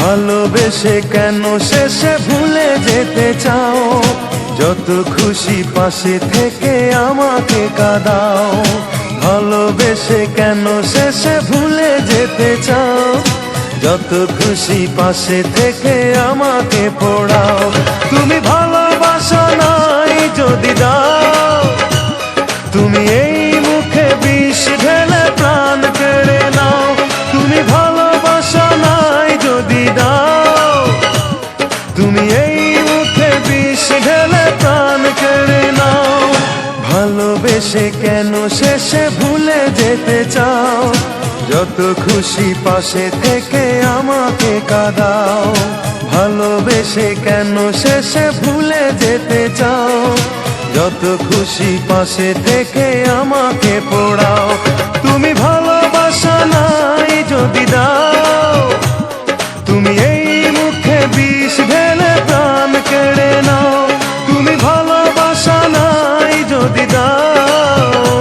ভালোবেসে কেন শেষে ভুলে যেতে চাও? যত খুশি পাশে থেকে আমাকে কাঁদাও। ভালোবেসে কেন শেষে ভুলে যেতে চাও? যত খুশি পাশে থেকে আমাকে পোড়াও। তুমি ভালোবাসা নাই যদি দাও, তুমি এই মুখে বিষ ঢেলে প্রাণ কেড়ে নাও। তুমি ভালোবাসা নাই যদি দাও, তুমি এই মুখে বিষ ঢেলে প্রাণ কেড়ে নাও। ভালোবেসে কেন শেষে ভুলে যেতে চাও? যত খুশি পাশে থেকে আমাকে কাঁদাও। ভালোবেসে কেন শেষে ভুলে যেতে চাও? যত খুশি পাশে থেকে আমাকে পোড়াও। তুমি ভালোবাসা নাই যদি দাও, তুমি এই মুখে বিষ ঢেলে প্রাণ কেড়ে নাও। তুমি ভালোবাসা নাই যদি দাও,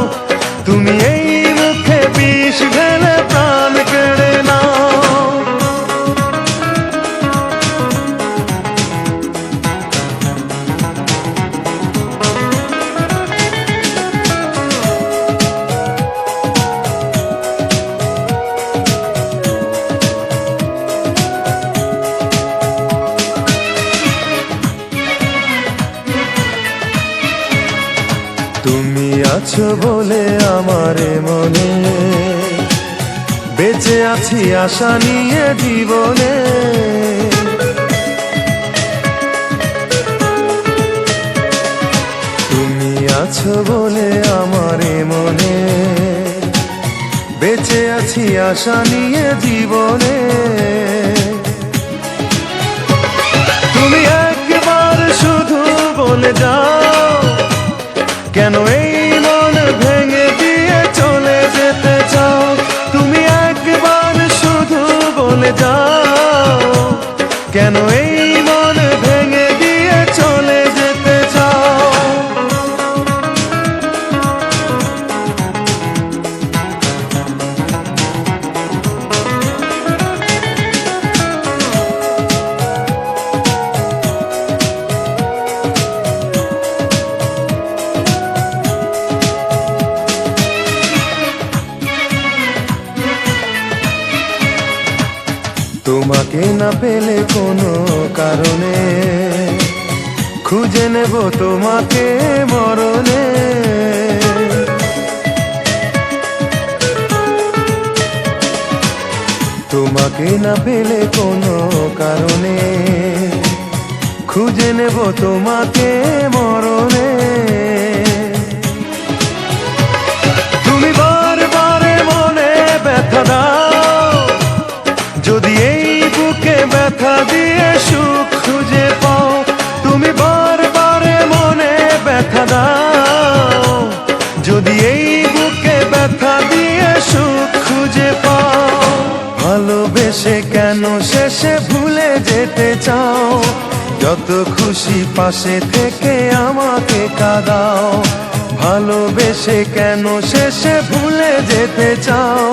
তুমি এই মুখে বিষ ঢেলে প্রাণ কেড়ে নাও। তুমি আছো বলে আমার মনে বেঁচে আছি আশা নিয়ে জীবনে। তুমি আছো বলে আমার মনে বেঁচে আছি আশা নিয়ে জীবনে। তুমি একবার শুধু বলে যাও, কেন এই মন ভেঙে দিয়ে চলে যেতে চাও? তুমি একবার শুধু বলে যাও, কেন এই মন ভেঙে দিয়ে চলে যেতে চাও? তোমাকে না পেলে কোনো কারণে খুঁজে নেব তোমাকে মরণে। তোমাকে না পেলে কোনো কারণে খুঁজে নেব তোমাকে মরণে। তুমি বারবার মনে ব্যথা দাও, যদি এই বুকে ব্যথা দিয়ে সুখ খুঁজে পাও। তুমি বারবার মনে ব্যথা দাও, যদি এই বুকে ব্যথা দিয়ে সুখ খুঁজে পাও। ভালোবেসে কেন শেষে ভুলে যেতে চাও? যত খুশি পাশে থেকে আমাকে কাঁদাও। ভালোবেসে কেন শেষে ভুলে যেতে চাও?